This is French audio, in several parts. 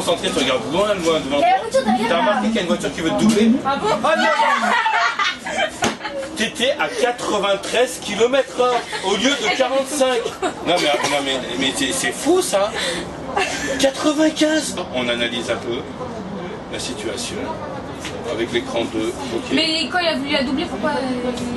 concentré, tu regardes loin, loin devant toi. T'as remarqué qu'il y a une voiture qui veut te doubler? Ah bon? Ah non! T'étais à 93 km/h au lieu de 45. Non mais c'est fou ça. 95. On analyse un peu la situation avec l'écran de hockey. Mais quand il a voulu la doubler, pourquoi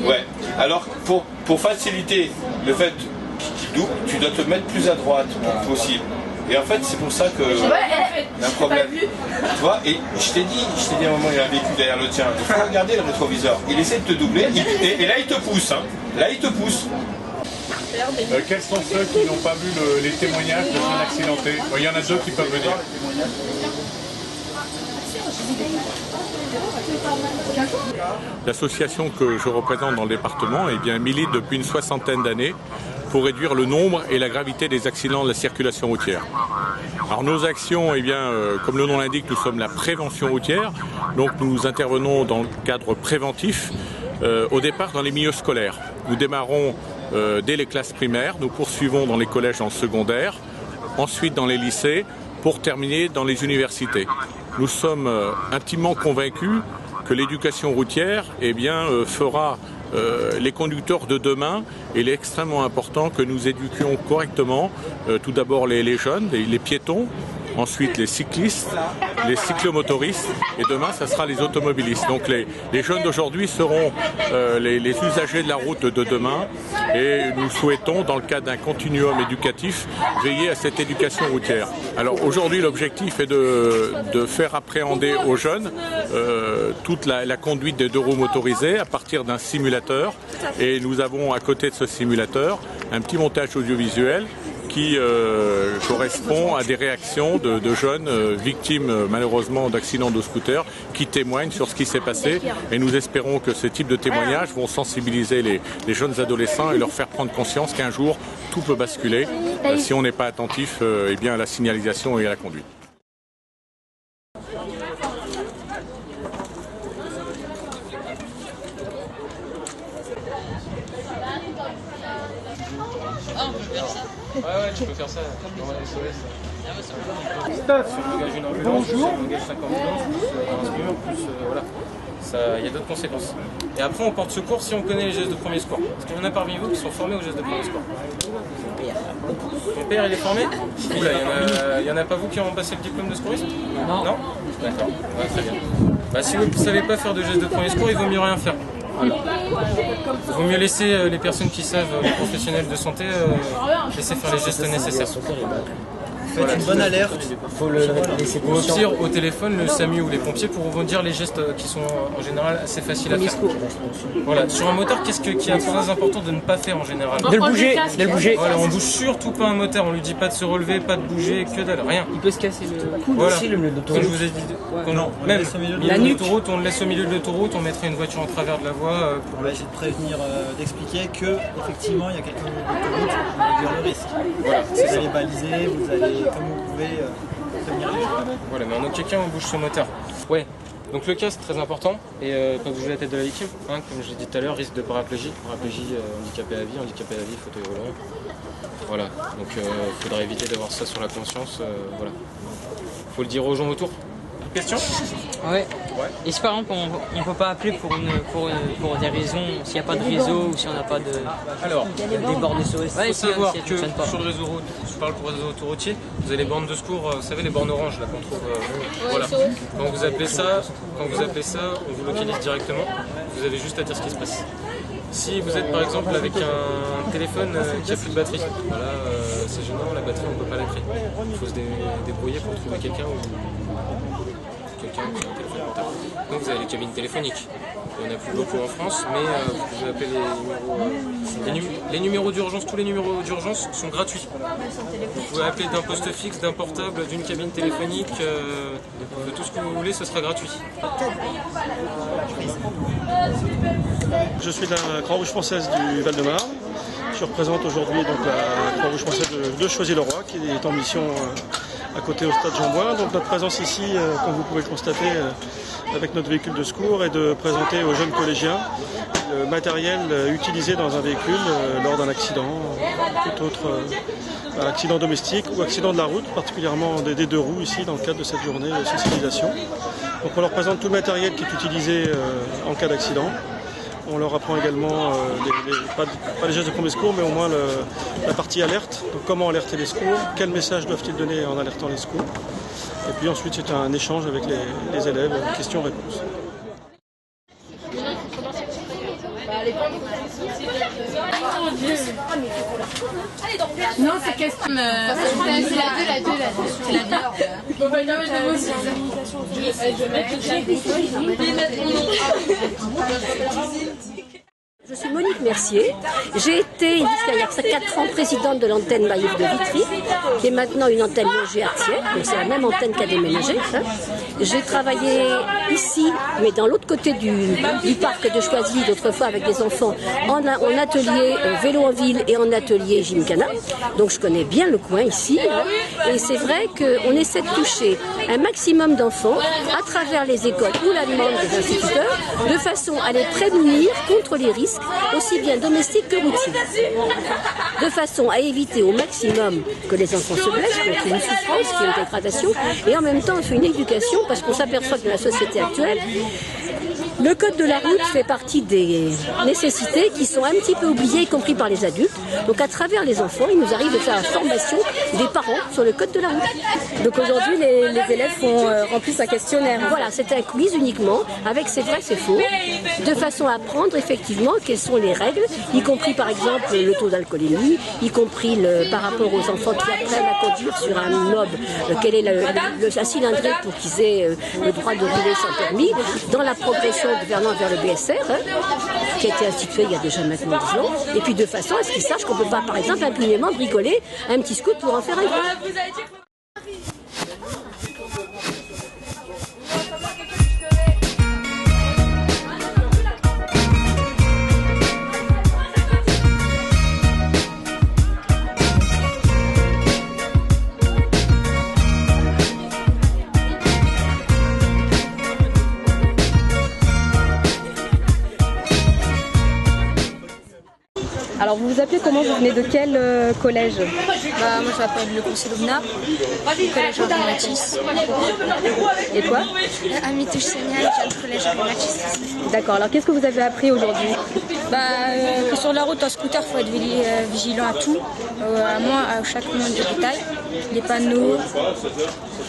Ouais. Alors pour faciliter le fait qu'il double, tu dois te mettre plus à droite possible. Et en fait, c'est pour ça que il y a un problème. Tu vois, et je t'ai dit à un moment, il y a un véhicule derrière le tien. Il faut regarder le rétroviseur. Il essaie de te doubler, et là, il te pousse. Hein. Là, il te pousse. Quels sont ceux qui n'ont pas vu les témoignages de jeunes accidentés? Il y en a deux qui peuvent venir. L'association que je représente dans le département milite depuis une 60aine d'années pour réduire le nombre et la gravité des accidents de la circulation routière. Alors nos actions, comme le nom l'indique, nous sommes la prévention routière, donc nous intervenons dans le cadre préventif, au départ dans les milieux scolaires. Nous démarrons dès les classes primaires, nous poursuivons dans les collèges en secondaire, ensuite dans les lycées, pour terminer dans les universités. Nous sommes intimement convaincus que l'éducation routière fera les conducteurs de demain, et il est extrêmement important que nous éduquions correctement tout d'abord les jeunes, les piétons, ensuite les cyclistes, les cyclomotoristes, et demain ça sera les automobilistes. Donc les jeunes d'aujourd'hui seront les usagers de la route de demain, et nous souhaitons, dans le cadre d'un continuum éducatif, veiller à cette éducation routière. Alors aujourd'hui l'objectif est de faire appréhender aux jeunes toute la conduite des deux roues motorisées à partir d'un simulateur, et nous avons à côté de ce simulateur un petit montage audiovisuel qui correspond à des réactions de jeunes victimes malheureusement d'accidents de scooter qui témoignent sur ce qui s'est passé, et nous espérons que ce type de témoignages vont sensibiliser les jeunes adolescents et leur faire prendre conscience qu'un jour tout peut basculer si on n'est pas attentif à la signalisation et à la conduite. Ouais, tu peux faire ça dans la SOS. Bonjour. On engage 50 000 plus un mur, plus voilà. Il y a d'autres conséquences. Et après, on porte secours si on connaît les gestes de premier secours. Parce qu'il y en a parmi vous qui sont formés aux gestes de premier secours. Mon père, il est formé? Oula, il y en a pas vous qui ont passé le diplôme de secouriste? Non. Non? D'accord, ouais, très bien. Bah, si vous ne savez pas faire de gestes de premier secours, il vaut mieux rien faire. Voilà. Il vaut mieux laisser les personnes qui savent, les professionnels de santé, laisser faire les gestes nécessaires. Faites une bonne alerte. Faut le laisser ou au pire au téléphone le SAMU ou les pompiers pour vous dire les gestes qui sont en général assez faciles à faire. Voilà. Sur un motard, qu'est-ce qui est très important de ne pas faire en général? De le bouger, de le bouger. Voilà, on bouge surtout pas un moteur, on lui dit pas de se relever, pas de bouger, que dalle, rien. Il peut se casser le cou aussi, le comme je vous ai dit, même la nuque. L'autoroute, on le laisse au milieu de l'autoroute, on mettrait une voiture en travers de la voie. On va essayer de prévenir, d'expliquer que effectivement il y a quelqu'un de l'autoroute qui va réduire le risque. Voilà, vous allez baliser, vous allez, comme vous pouvez, prévenir les gens. Voilà, mais en aucun cas on bouge ce moteur. Ouais. Donc le casque très important, et pas bouger la tête de la victime, hein, comme je l'ai dit tout à l'heure, risque de paraplégie, handicapé à vie, fauteuil roulant. Voilà, donc il faudra éviter d'avoir ça sur la conscience, voilà. Faut le dire aux gens autour. Question? Ouais. Et si par exemple on peut pas appeler pour des raisons, s'il n'y a pas de réseau ou si on n'a pas de... Alors, des bornes SOS. Il faut savoir que sur le réseau route, je parle pour le réseau autoroutier, vous avez les bornes de secours, vous savez les bornes oranges là qu'on trouve. Voilà. Quand vous appelez ça, on vous localise directement. Vous avez juste à dire ce qui se passe. Si vous êtes par exemple avec un téléphone qui a plus de batterie, voilà, c'est gênant, la batterie on peut pas la créer. Il faut se débrouiller pour trouver quelqu'un qui a un téléphone portable. Donc vous avez les cabines téléphoniques. Il n'y en a plus beaucoup en France, mais vous pouvez appeler les numéros d'urgence. Tous les numéros d'urgence sont gratuits. Vous pouvez appeler d'un poste fixe, d'un portable, d'une cabine téléphonique, de tout ce que vous voulez, ce sera gratuit. Je suis de la Croix-Rouge française du Val-de-Marne. Je représente aujourd'hui la Croix-Rouge française de Choisy-le-Roi qui est en mission à côté au stade Jean-Bouin. Donc notre présence ici, comme vous pouvez le constater, avec notre véhicule de secours et de présenter aux jeunes collégiens le matériel utilisé dans un véhicule lors d'un accident, tout autre accident domestique ou accident de la route, particulièrement des deux roues ici dans le cadre de cette journée de sensibilisation. Donc on leur présente tout le matériel qui est utilisé en cas d'accident. On leur apprend également, pas les gestes de premier secours, mais au moins la partie alerte. Donc comment alerter les secours, quel message doivent-ils donner en alertant les secours. Et puis ensuite c'est un échange avec les élèves, questions-réponses. Non, c'est question. C'est la 2. C'est la 2. Bon, bah, non, je suis Monique Mercier. J'ai été jusqu'à il y a 4 ans présidente de l'antenne Maïf de Vitry, qui est maintenant une antenne logée Artier, donc c'est la même antenne qui a déménagé. J'ai travaillé ici, mais dans l'autre côté du parc de Choisy, d'autrefois avec des enfants, en atelier vélo en ville et en atelier gymkhana. Donc je connais bien le coin ici. Et c'est vrai qu'on essaie de toucher un maximum d'enfants à travers les écoles ou la demande des instituteurs, de façon à les prémunir contre les risques, aussi bien domestiques que routiers. De façon à éviter au maximum que les enfants se blessent, qu'il y ait une souffrance, qu'il y ait une dégradation, et en même temps on fait une éducation parce qu'on s'aperçoit que dans la société actuelle, le code de la route fait partie des nécessités qui sont un petit peu oubliées, y compris par les adultes. Donc à travers les enfants, il nous arrive de faire la formation des parents sur le code de la route. Donc aujourd'hui, les élèves remplissent un questionnaire. Voilà, c'est un quiz uniquement, avec c'est vrai, c'est faux, de façon à apprendre effectivement quelles sont les règles, y compris par exemple le taux d'alcoolémie, y compris par rapport aux enfants qui apprennent à conduire sur un mob, quel est la cylindrée pour qu'ils aient le droit de rouler sans permis, dans la progression gouvernement vers le BSR, qui a été institué il y a déjà maintenant 10 ans, et puis de façon à ce qu'ils sachent qu'on ne peut pas, par exemple, impunément bricoler un petit scout pour en faire un gros. Alors vous vous appelez comment? Vous venez de quel collège? Moi je m'appelle le conseil d'Obna, collège Henri Matisse. Et quoi? Amitouche Senia, je viens du collège Henri Matisse. D'accord, alors qu'est-ce que vous avez appris aujourd'hui? Que sur la route en scooter il faut être vigilant à tout, à chaque moment de détail, les panneaux,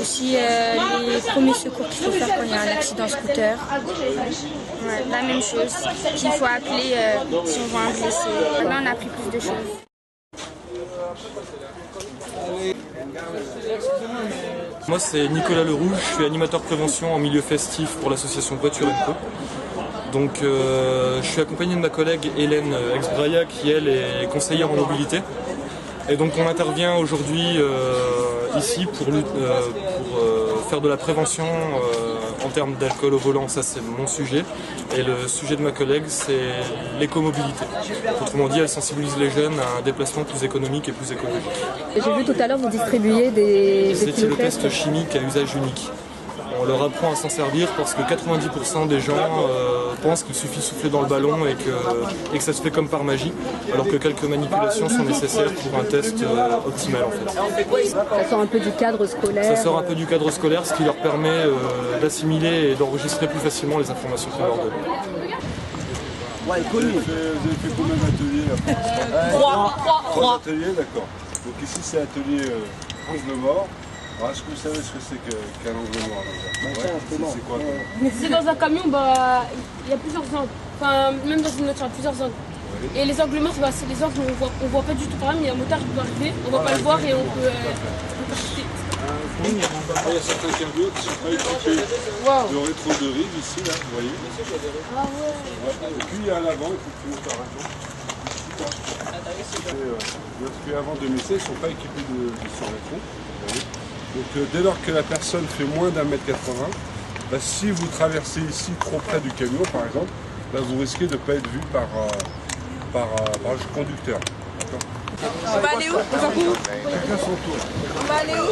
aussi les premiers secours qu'il faut faire quand il y a un accident scooter. Ouais, la même chose, qu'il faut appeler si on voit un blessé. Là on a appris plus de choses. Moi c'est Nicolas Leroux, je suis animateur prévention en milieu festif pour l'association Voiture & Co. Donc je suis accompagné de ma collègue Hélène Exbraya qui elle est conseillère en mobilité. Et donc on intervient aujourd'hui ici pour faire de la prévention en termes d'alcool au volant, ça c'est mon sujet. Et le sujet de ma collègue c'est l'écomobilité. Autrement dit, elle sensibilise les jeunes à un déplacement plus économique et plus écologique. J'ai vu tout à l'heure vous distribuer des C'était le test chimique à usage unique. On leur apprend à s'en servir parce que 90% des gens pensent qu'il suffit de souffler dans le ballon et que ça se fait comme par magie, alors que quelques manipulations sont nécessaires pour un test optimal en fait. Ça sort un peu du cadre scolaire. Ça sort un peu du cadre scolaire, ce qui leur permet d'assimiler et d'enregistrer plus facilement les informations qu'on leur donne. Vous avez fait combien d'ateliers? 3 ateliers, d'accord. Donc ici c'est l'atelier angle mort. Alors, est-ce que vous savez ce que c'est qu'un angle mort déjà? C'est quoi? C'est dans un camion, il y a plusieurs angles. Enfin, même dans une voiture, il y a plusieurs angles. Et les angles morts, c'est les angles où on voit pas du tout par là, mais il y a un motard qui peut arriver, on va pas le voir et on peut percuter. Il y a certains camions qui sont pas équipés de rétro de rive ici, là, vous voyez. Ah ouais. Et puis à l'avant, il faut que tu montes à raison. Avant 2016, ils ne sont pas équipés de surrétro. Donc dès lors que la personne fait moins d'1,80 m, si vous traversez ici trop près du camion par exemple, vous risquez de ne pas être vu par le conducteur. On va aller où? Chacun son tour. On va aller où?